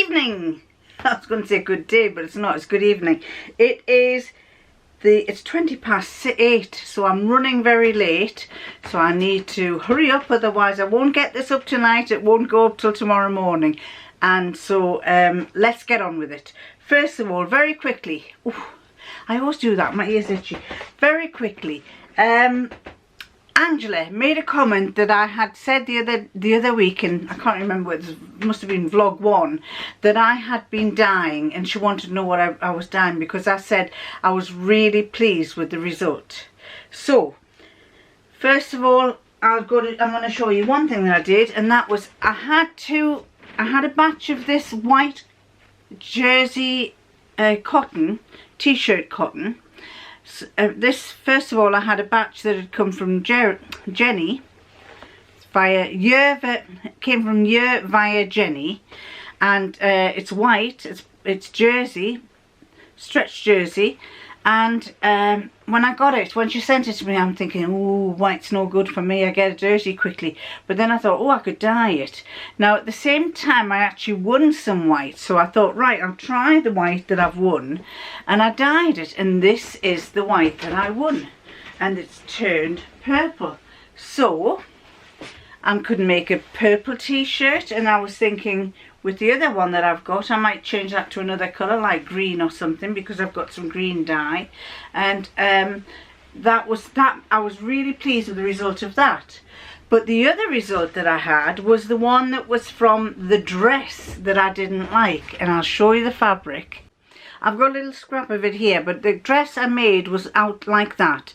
evening. I was going to say good day, but it's not. It's good evening. It's 8, so I'm running very late, so I need to hurry up, otherwise I won't get this up tonight. It won't go up till tomorrow morning. And so let's get on with it. First of all, very quickly, I always do that, my ears itchy. Very quickly, Angela made a comment that I had said the other week, and I can't remember, it must have been vlog 1, that I had been dyeing, and she wanted to know what I was dyeing, because I said I was really pleased with the result. So first of all, I'm going to show you one thing that I did, and that was I had a batch of this white jersey cotton, t-shirt cotton. This, first of all, I had a batch that had come from Jenny came from Year via Jenny, and it's white, it's jersey, stretch jersey. And when she sent it to me, I'm thinking, oh, white's no good for me, I get it dirty quickly. But then I thought, oh, I could dye it. Now at the same time, I actually won some white, so I thought, right, I'll try the white that I've won. And I dyed it, and this is the white that I won, and it's turned purple. So I could make a purple t-shirt, and I was thinking, with the other one that I've got, I might change that to another colour, like green or something, because I've got some green dye. And I was really pleased with the result of that. But the other result that I had was the one that was from the dress that I didn't like, and I'll show you the fabric. I've got a little scrap of it here, but the dress I made was out like that.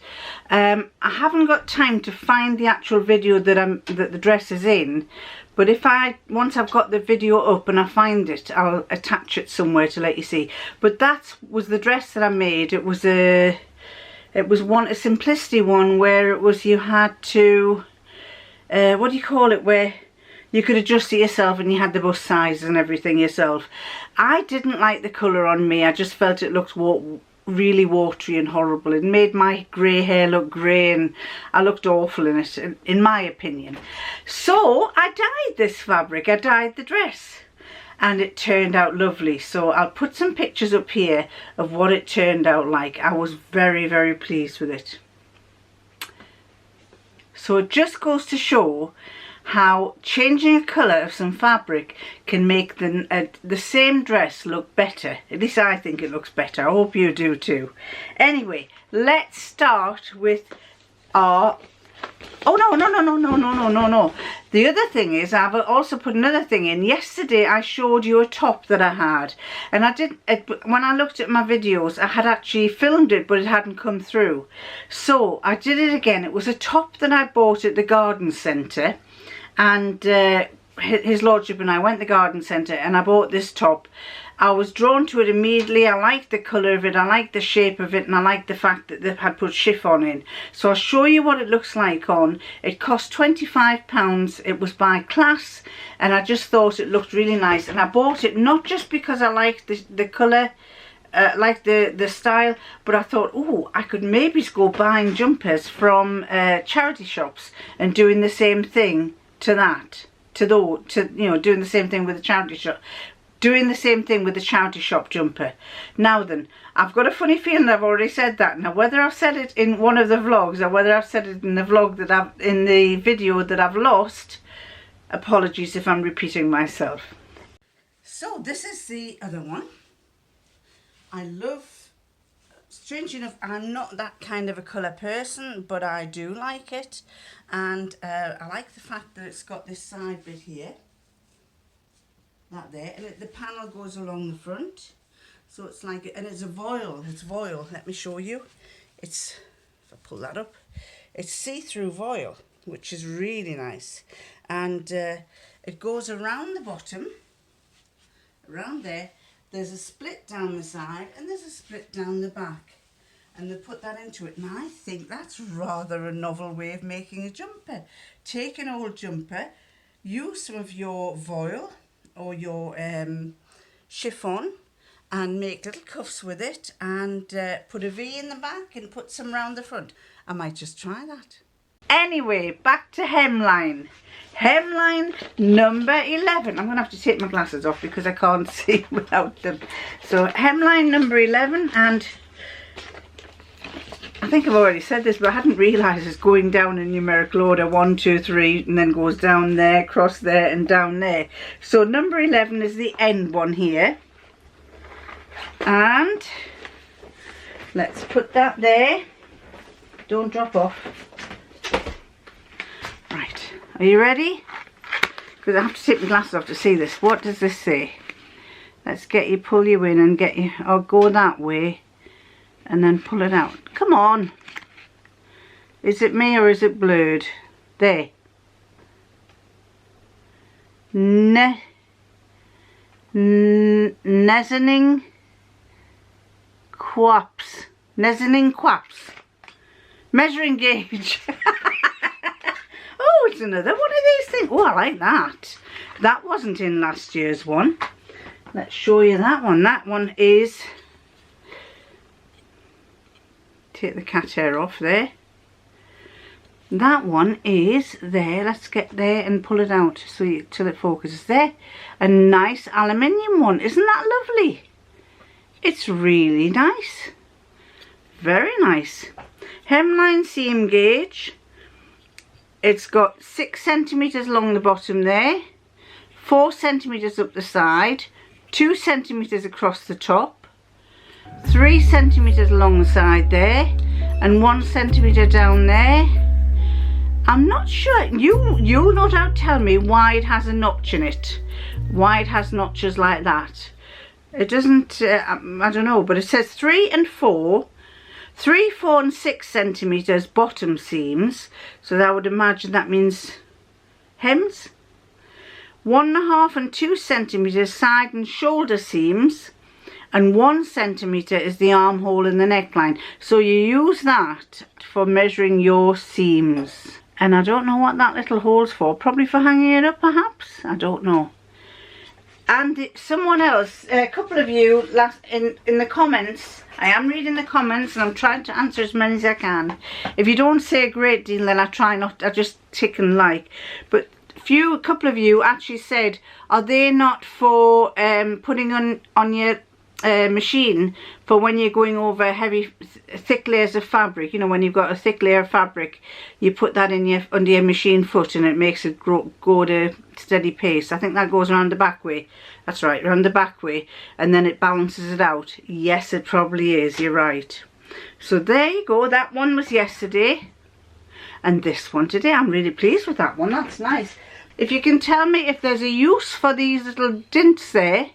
I haven't got time to find the actual video that the dress is in, but once I've got the video up and I find it, I'll attach it somewhere to let you see. But that was the dress that I made. It was a simplicity one, where it was, you had to, what do you call it, where you could adjust it yourself and you had the bust size and everything yourself. I didn't like the colour on me. I just felt it looked really watery and horrible. It made my grey hair look grey, and I looked awful in it, in my opinion. So I dyed this fabric, I dyed the dress, and it turned out lovely. So I'll put some pictures up here of what it turned out like. I was very, very pleased with it. So it just goes to show how changing a colour of some fabric can make the same dress look better. At least I think it looks better. I hope you do too. Anyway, let's start with our... Oh, no. The other thing is, I've also put another thing in. Yesterday I showed you a top that I had, and when I looked at my videos, I had actually filmed it, but it hadn't come through. So I did it again. It was a top that I bought at the garden centre, and his lordship and I went to the garden centre, and I bought this top. I was drawn to it immediately. I liked the colour of it, I liked the shape of it, and I liked the fact that they had put chiffon in. So I'll show you what it looks like on. It cost £25. It was by Class, and I just thought it looked really nice. And I bought it not just because I liked the colour, like the style, but I thought, oh, I could maybe go buying jumpers from charity shops and doing the same thing to that. Doing the same thing with the charity shop. Doing the same thing with the charity shop jumper. Now then, I've got a funny feeling I've already said that. Now, whether I've said it in one of the vlogs or whether I've said it in the vlog in the video that I've lost, apologies if I'm repeating myself. So this is the other one. I love, strange enough, I'm not that kind of a colour person, but I do like it. And I like the fact that it's got this side bit here. That there, and the panel goes along the front, so it's like, and it's voile. Let me show you. If I pull that up, it's see-through voile, which is really nice. And it goes around the bottom, around there. There's a split down the side, and there's a split down the back, and they put that into it. And I think that's rather a novel way of making a jumper. Take an old jumper, use some of your voile or your chiffon, and make little cuffs with it, and put a V in the back and put some round the front. I might just try that. Anyway, back to hemline. Hemline number 11. I'm going to have to take my glasses off because I can't see without them. So hemline number 11, and I think I've already said this, but I hadn't realised it's going down in numerical order, 1, 2, 3, and then goes down there, across there, and down there. So number 11 is the end one here. And let's put that there. Don't drop off. Right, are you ready? Because I have to take my glasses off to see this. What does this say? Let's get you, pull you in and get you, I'll go that way and then pull it out. Come on. Is it me or is it blurred? There. Nezening quaps. Nezening quaps. Measuring gauge. Oh, it's another one of these things. Oh, I like that. That wasn't in last year's one. Let's show you that one. That one is... Take the cat hair off there. That one is there. Let's get there and pull it out so till it focuses there. A nice aluminium one. Isn't that lovely? It's really nice. Very nice. Hemline seam gauge. It's got 6 centimetres along the bottom there, 4 centimetres up the side, 2 centimetres across the top, 3 centimetres along the side there, and 1 centimetre down there. I'm not sure, you'll no doubt tell me why it has a notch in it, why it has notches like that. It doesn't, I don't know, but it says 3 and 4. 3, 4 and 6 centimetres bottom seams, so I would imagine that means hems. 1.5 and 2 centimetres side and shoulder seams, and 1 centimetre is the armhole in the neckline. So you use that for measuring your seams. And I don't know what that little hole's for, probably for hanging it up perhaps, I don't know. And someone else, a couple of you in the comments, I am reading the comments and I'm trying to answer as many as I can. If you don't say a great deal, then I try not, I just tick and like. But a couple of you actually said, are they not for putting on your machine for when you're going over heavy, thick layers of fabric? You know, when you've got a thick layer of fabric, you put that in under your machine foot and it makes it go at a steady pace. I think that goes around the back way. That's right, around the back way, and then it balances it out. Yes, it probably is, you're right. So there you go, that one was yesterday, and this one today. I'm really pleased with that one, that's nice. If you can tell me if there's a use for these little dints there,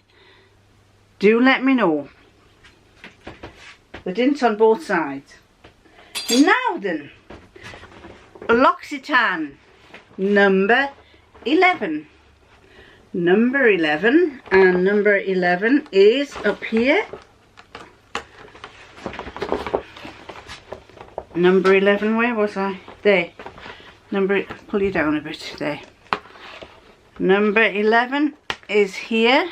do let me know. The dints on both sides. Now then, L'Occitane number 11. Number 11, and number 11 is up here. Number 11, where was I? There. Pull you down a bit, there. Number 11 is here.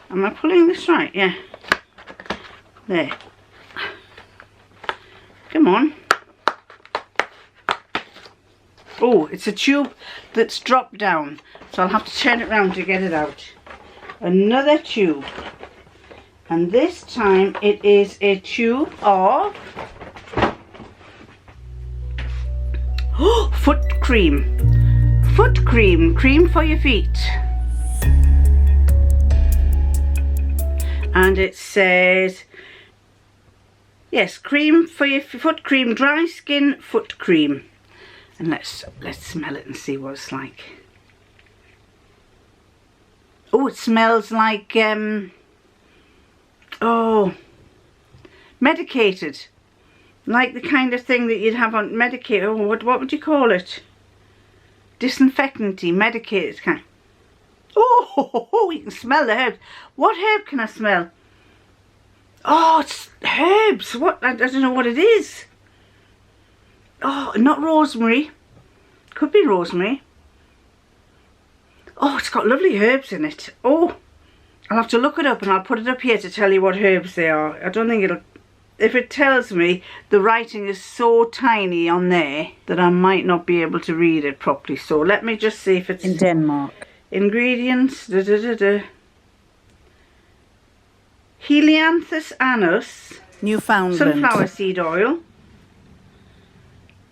Am I pulling this right? Yeah. There. Come on. Oh, it's a tube that's dropped down, so I'll have to turn it round to get it out. Another tube, and this time it is a tube of foot cream. Foot cream, cream for your feet. And it says, yes, cream for your foot cream, dry skin foot cream. And let's smell it and see what it's like. Oh, it smells like oh, medicated, like the kind of thing that you'd have on medicated. Oh, what would you call it? Disinfectant-y, medicated kind. Oh, you can smell the herbs. What herb can I smell? Oh, it's herbs. What? I don't know what it is. Oh, not rosemary. Could be rosemary. Oh, it's got lovely herbs in it. Oh, I'll have to look it up and I'll put it up here to tell you what herbs they are. I don't think it'll... if it tells me the writing is so tiny on there that I might not be able to read it properly. So let me just see if it's in Denmark. Ingredients. Helianthus anus, Newfoundland. sunflower seed oil.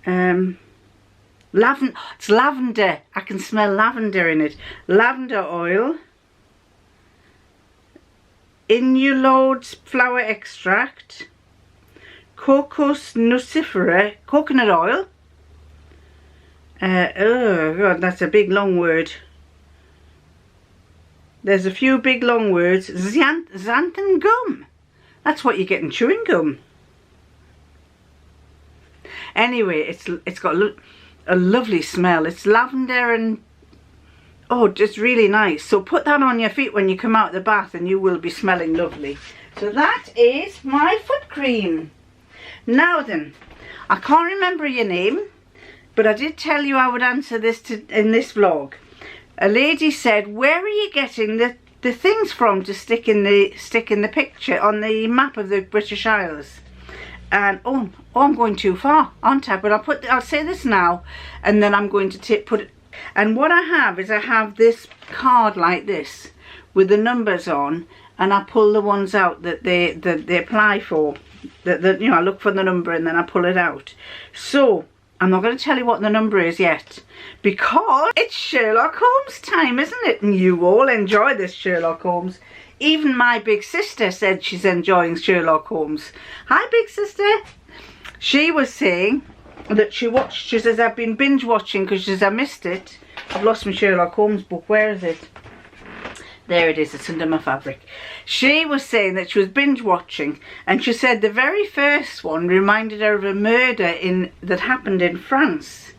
It's lavender. I can smell lavender in it. Lavender oil. Inulodes flower extract. Cocos nucifera, coconut oil. Oh God, that's a big long word. There's a few big long words. Xanthan gum. That's what you get in chewing gum. Anyway, it's got a lovely smell. It's lavender and oh, just really nice. So put that on your feet when you come out of the bath and you will be smelling lovely. So that is my foot cream. Now then, I can't remember your name, but I did tell you I would answer this in this vlog. A lady said, where are you getting the things from to stick in the picture on the map of the British Isles? And oh, I'm going too far, aren't I? But I'll say this now, and then I'm going to put it. And what I have is I have this card like this with the numbers on, and I pull the ones out that they apply for. That you know, I look for the number and then I pull it out. So I'm not going to tell you what the number is yet, because it's Sherlock Holmes time, isn't it? And you all enjoy this Sherlock Holmes. Even my big sister said she's enjoying Sherlock Holmes. Hi, big sister. She was saying that she says, I've been binge watching because she says, I missed it. I've lost my Sherlock Holmes book. Where is it? There it is. It's under my fabric. She was saying that she was binge watching, and she said the very first one reminded her of a murder that happened in France.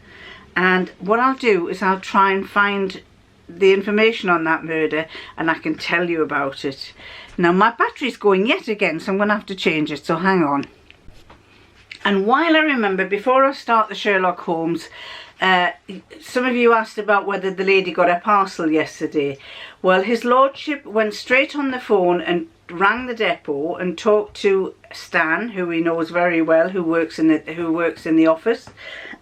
And what I'll do is I'll try and find the information on that murder and I can tell you about it. Now my battery's going yet again, so I'm going to have to change it, so hang on. And while I remember, before I start the Sherlock Holmes, some of you asked about whether the lady got a parcel yesterday. Well, his lordship went straight on the phone and rang the depot and talked to Stan, who he knows very well, who works in the office.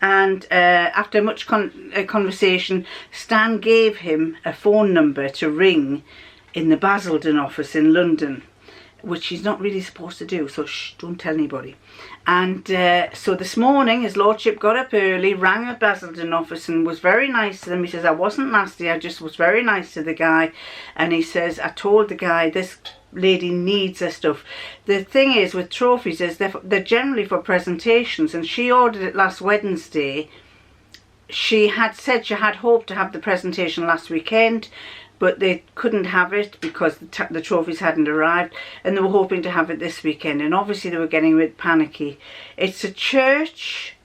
And after much conversation, Stan gave him a phone number to ring in the Basildon office in London, which he's not really supposed to do, so shh, don't tell anybody. And so this morning his lordship got up early, rang the Basildon office and was very nice to them. He says, I wasn't nasty, I just was very nice to the guy. And he says, I told the guy this lady needs her stuff. The thing is with trophies is they're generally for presentations, and she ordered it last Wednesday. She had said she had hoped to have the presentation last weekend, but they couldn't have it because the trophies hadn't arrived, and they were hoping to have it this weekend, and obviously they were getting a bit panicky. It's a church.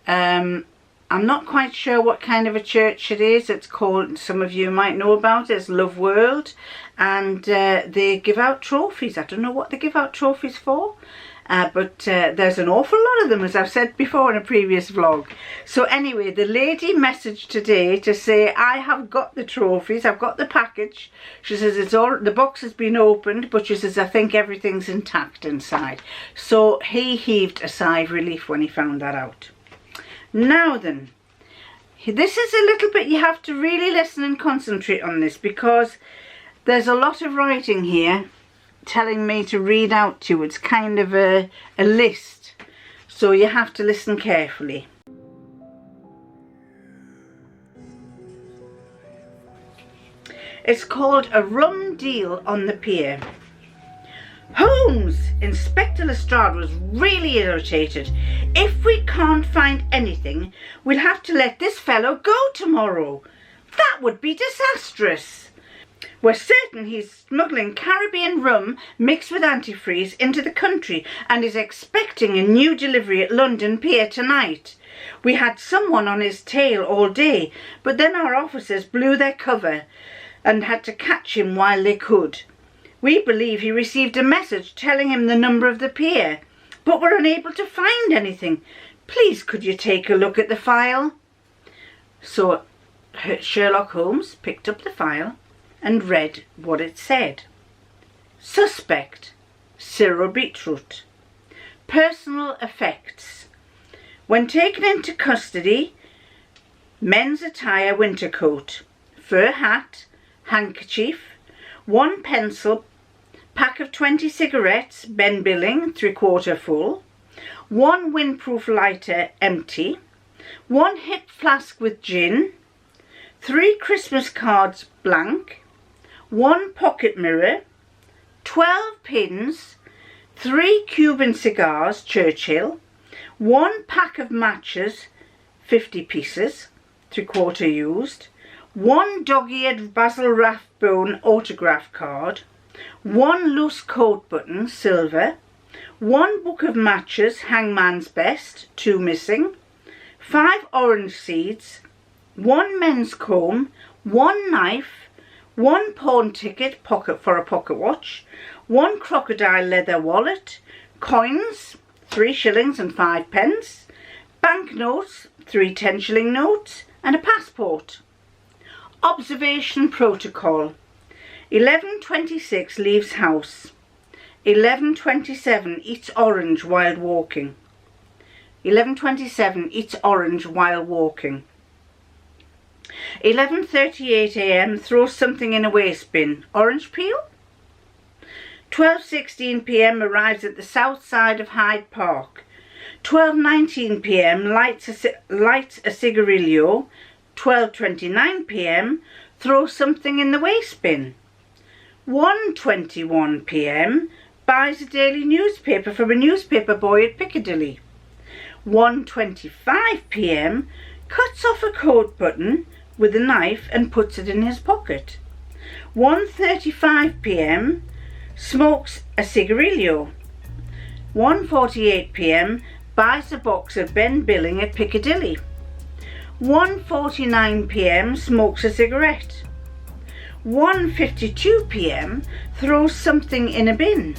I'm not quite sure what kind of a church it is. It's called, some of you might know about it, it's Love World, and they give out trophies. I don't know what they give out trophies for. But there's an awful lot of them, as I've said before in a previous vlog. So anyway, the lady messaged today to say, I have got the trophies, I've got the package. She says the box has been opened, but she says I think everything's intact inside. So he heaved a sigh of relief when he found that out. Now then, this is a little bit, you have to really listen and concentrate on this, because there's a lot of writing here telling me to read out to you. It's kind of a list, so you have to listen carefully. It's called A Rum Deal on the Pier. Holmes! Inspector Lestrade was really irritated. If we can't find anything, we'll have to let this fellow go tomorrow. That would be disastrous. We're certain he's smuggling Caribbean rum mixed with antifreeze into the country and is expecting a new delivery at London Pier tonight. We had someone on his tail all day, but then our officers blew their cover and had to catch him while they could. We believe he received a message telling him the number of the pier, but we're unable to find anything. Please could you take a look at the file? So Sherlock Holmes picked up the file and read what it said. Suspect, Cyril Beetroot. Personal effects. When taken into custody, men's attire: winter coat, fur hat, handkerchief, 1 pencil, pack of 20 cigarettes, Ben Billing, 3/4 full, 1 windproof lighter, empty, 1 hip flask with gin, 3 Christmas cards, blank, 1 pocket mirror, 12 pins, 3 Cuban cigars, Churchill, 1 pack of matches, 50 pieces, 3/4 used, 1 dog-eared Basil Rathbone autograph card, 1 loose coat button, silver, 1 book of matches, Hangman's Best, 2 missing, 5 orange seeds, 1 men's comb, 1 knife, 1 pawn ticket pocket for a pocket watch, 1 crocodile leather wallet, coins, 3 shillings and 5 pence, banknotes, 3 10-shilling notes, and a passport. Observation protocol. 11:26 leaves house. 11:27 eats orange while walking. 11:27 eats orange while walking. 11:38 a.m. throws something in a waste bin. Orange peel. 12:16 p.m. arrives at the south side of Hyde Park. 12:19 p.m. lights a cigarillo. 12:29 p.m. throws something in the waste bin. 1:21 p.m. buys a daily newspaper from a newspaper boy at Piccadilly. 1:25 p.m. cuts off a coat button with a knife and puts it in his pocket. 1:35 p.m. smokes a cigarillo. 1:48 p.m. buys a box of Ben Billing at Piccadilly. 1:49 p.m. smokes a cigarette. 1:52 p.m. throws something in a bin.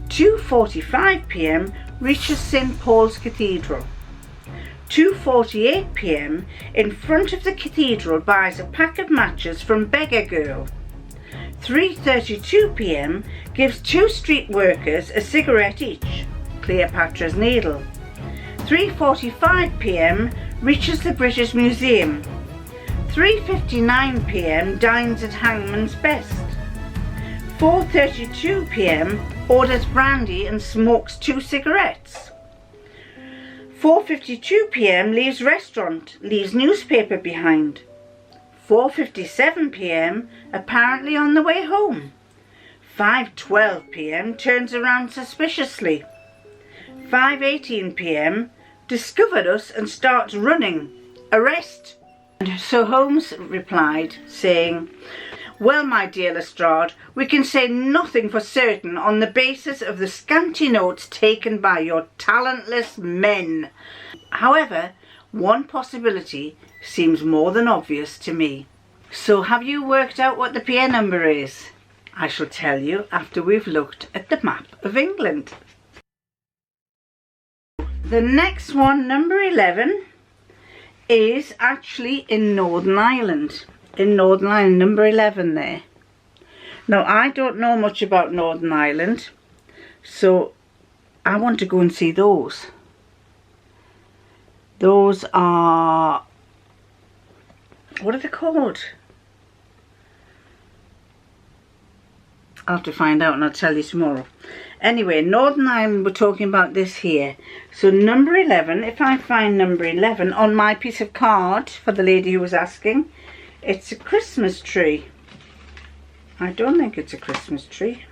2:45 p.m. reaches St. Paul's Cathedral. 2:48 p.m. in front of the cathedral buys a pack of matches from Beggar Girl. 3:32 p.m. gives 2 street workers a cigarette each. Cleopatra's Needle. 3:45 p.m. reaches the British Museum. 3:59 p.m. dines at Hangman's Best. 4:32 p.m. orders brandy and smokes 2 cigarettes. 4:52 p.m. leaves restaurant, leaves newspaper behind. 4:57 p.m. apparently on the way home. 5:12 p.m. turns around suspiciously. 5:18 p.m. discovered us and starts running. Arrest! And so Holmes replied, saying, "Well, my dear Lestrade, we can say nothing for certain on the basis of the scanty notes taken by your talentless men. However, one possibility seems more than obvious to me." So have you worked out what the PA number is? I shall tell you after we've looked at the map of England. The next one, number 11, is actually in Northern Ireland. In Northern Ireland, number 11 there. Now, I don't know much about Northern Ireland, so I want to go and see those. Those are, what are they called? I'll have to find out and I'll tell you tomorrow. Anyway, Northern Ireland, we're talking about this here. So number 11, if I find number 11 on my piece of card for the lady who was asking, it's a Christmas tree. I don't think it's a Christmas tree.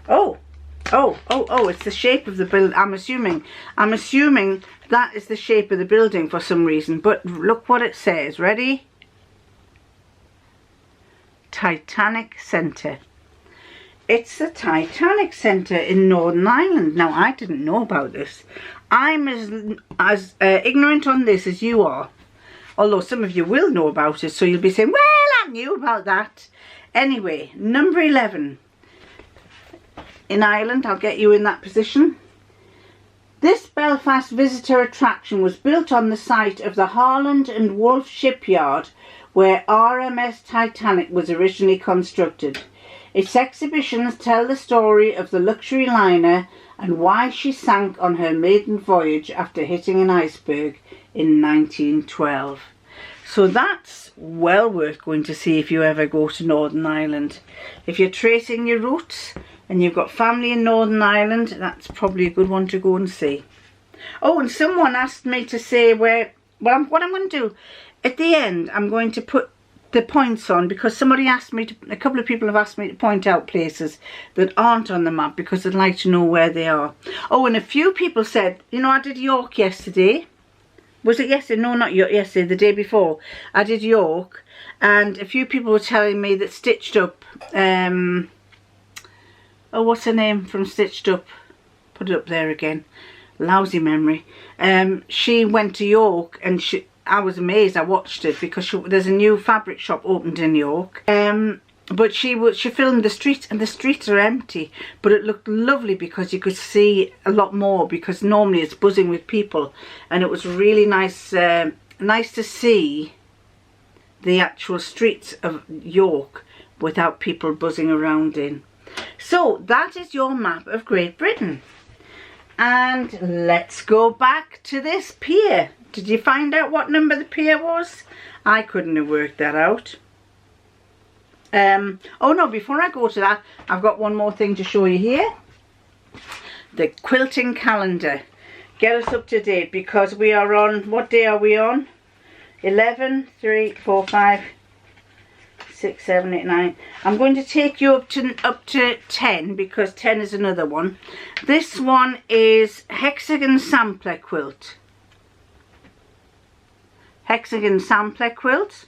Oh, it's the shape of the building. I'm assuming that is the shape of the building for some reason. But look what it says. Ready? Titanic Centre. It's the Titanic Centre in Northern Ireland. Now, I didn't know about this. I'm as ignorant on this as you are. Although some of you will know about it, so you'll be saying, well, I knew about that. Anyway, number 11. In Ireland, I'll get you in that position. This Belfast visitor attraction was built on the site of the Harland and Wolff shipyard where RMS Titanic was originally constructed. Its exhibitions tell the story of the luxury liner and why she sank on her maiden voyage after hitting an iceberg in 1912. So that's well worth going to see if you ever go to Northern Ireland. If you're tracing your roots and you've got family in Northern Ireland, that's probably a good one to go and see. Oh, and someone asked me to say what I'm going to do at the end. I'm going to put the points on, because somebody asked me to, a couple of people have asked me to point out places that aren't on the map because they'd like to know where they are. Oh, and a few people said, you know, I did York yesterday. Was it yesterday? No, not yesterday, the day before. I did York, and a few people were telling me that Stitched Up, oh, what's her name from Stitched Up? Put it up there again. Lousy memory. She went to York, and I was amazed. I watched it because there's a new fabric shop opened in York. But she filmed the streets, and the streets are empty, but it looked lovely because you could see a lot more, because normally it's buzzing with people, and it was really nice nice to see the actual streets of York without people buzzing around in. So that is your map of Great Britain. And let's go back to this pier. Did you find out what number the pier was? I couldn't have worked that out. Oh no, before I go to that, I've got one more thing to show you here. The quilting calendar. Get us up to date, because we are on, what day are we on? 11, 3, 4, 5, 6, 7, 8, 9. I'm going to take you up to 10, because 10 is another one. This one is Hexagon Sampler Quilt. Hexagon Sampler Quilt.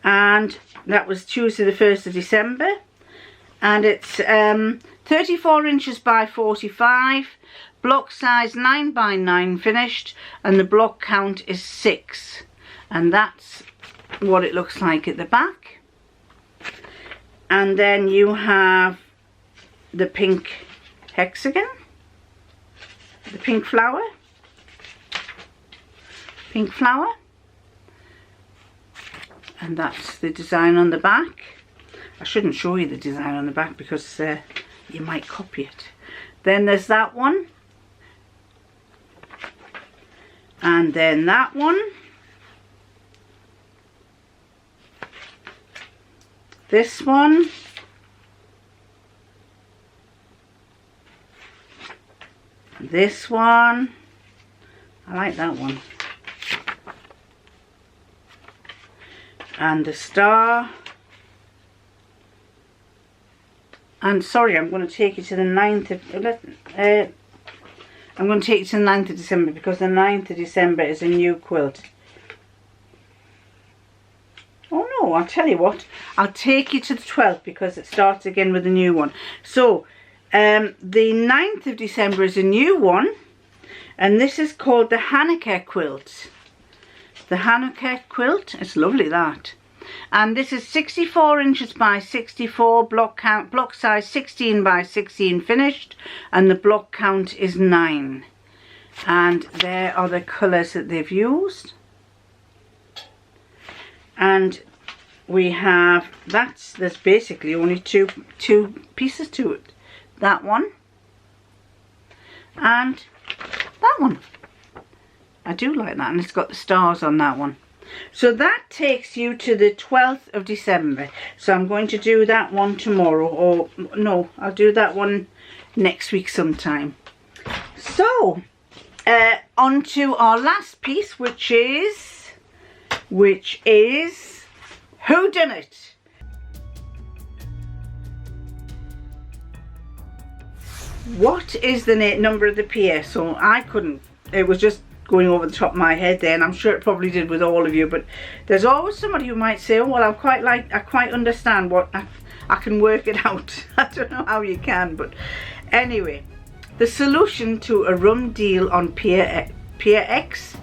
And that was Tuesday the 1st of December, and it's 34 inches by 45, block size 9 by 9 finished, and the block count is 6, and that's what it looks like at the back. And then you have the pink hexagon, the pink flower, and that's the design on the back. I shouldn't show you the design on the back because you might copy it. Then there's that one, and then that one, this one, this one. I like that one. And the star. And sorry, I'm going to take you to the 9th of I'm going to take you to the 9th of December, because the 9th of December is a new quilt. Oh no, I'll tell you what, I'll take you to the 12th, because it starts again with a new one. So the 9th of December is a new one, and this is called the Hanukkah quilt. The Hanukkah quilt, it's lovely, that. And this is 64 inches by 64, block size 16 by 16 finished, and the block count is 9. And there are the colours that they've used. And we have, there's basically only two pieces to it. That one and that one. I do like that, and it's got the stars on that one. So that takes you to the 12th of December. So I'm going to do that one tomorrow, or no, I'll do that one next week sometime. So on to our last piece, which is Whodunit. What is the number of the pier? So I couldn't, it was just going over the top of my head there, and I'm sure it probably did with all of you, but there's always somebody who might say, oh well, I quite understand what I can work it out. I don't know how you can, but anyway, the solution to a rum deal on Pier X,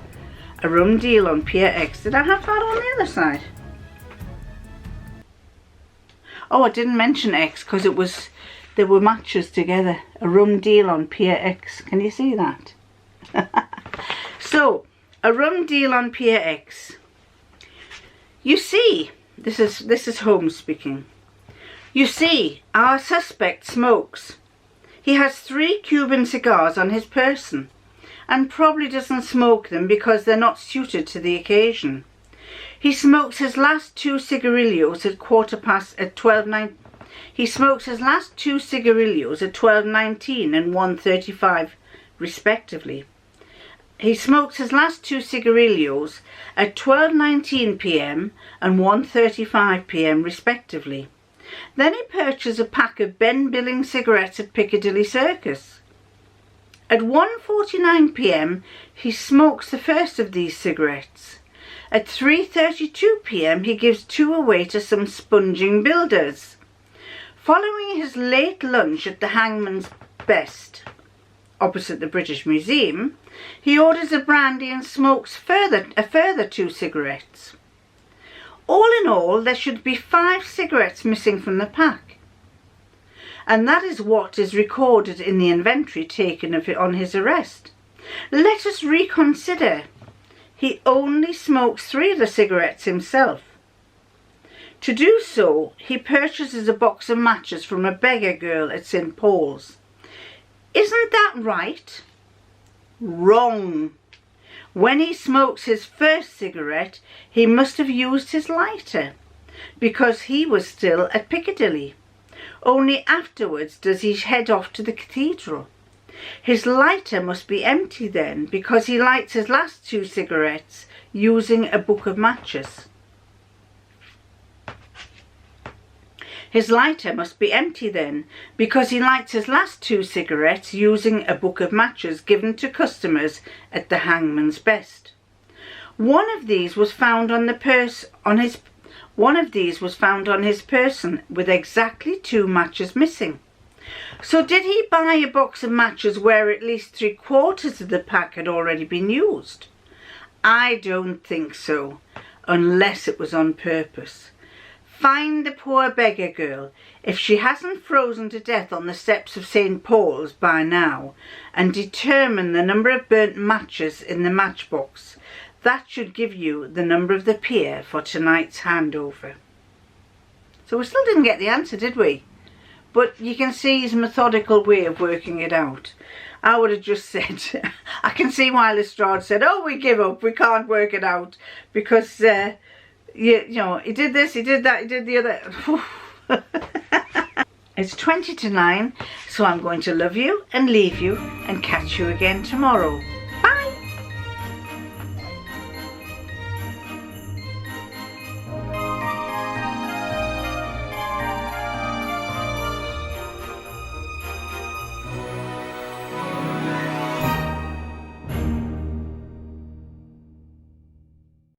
a rum deal on Pier X. Did I have that on the other side? Oh, I didn't mention X because there were matches together. A rum deal on Pier X. Can you see that? So, a rum deal on Pier X. You see, this is Holmes speaking. You see, our suspect smokes. He has 3 Cuban cigars on his person and probably doesn't smoke them because they're not suited to the occasion. He smokes his last 2 cigarillos at 12:19. He smokes his last 2 cigarillos at 12:19 and 1:35 respectively. He smokes his last 2 cigarillos at 12:19 p.m. and 1:35 p.m. respectively. Then he purchased a pack of Ben Billings cigarettes at Piccadilly Circus. At 1:49 p.m. he smokes the first of these cigarettes. At 3:32 p.m. he gives 2 away to some sponging builders. Following his late lunch at the Hangman's Best, opposite the British Museum, he orders a brandy and smokes a further 2 cigarettes. All in all, there should be 5 cigarettes missing from the pack. And that is what is recorded in the inventory taken of it on his arrest. Let us reconsider. He only smokes 3 of the cigarettes himself. To do so, he purchases a box of matches from a beggar girl at St. Paul's. Isn't that right? Wrong. When he smokes his first cigarette, he must have used his lighter, because he was still at Piccadilly. Only afterwards does he head off to the cathedral. His lighter must be empty then, because he lights his last 2 cigarettes using a book of matches. His lighter must be empty then, because he lights his last 2 cigarettes using a book of matches given to customers at the Hangman's Best. One of these was found on his person with exactly 2 matches missing. So did he buy a box of matches where at least 3/4 of the pack had already been used? I don't think so, unless it was on purpose. Find the poor beggar girl, if she hasn't frozen to death on the steps of St. Paul's by now, and determine the number of burnt matches in the matchbox. That should give you the number of the pier for tonight's handover. So we still didn't get the answer, did we? But you can see his methodical way of working it out. I would have just said, I can see why Lestrade said, oh, we give up, we can't work it out, because you know, he did this, he did that, he did the other. It's 20 to 9, so I'm going to love you and leave you and catch you again tomorrow.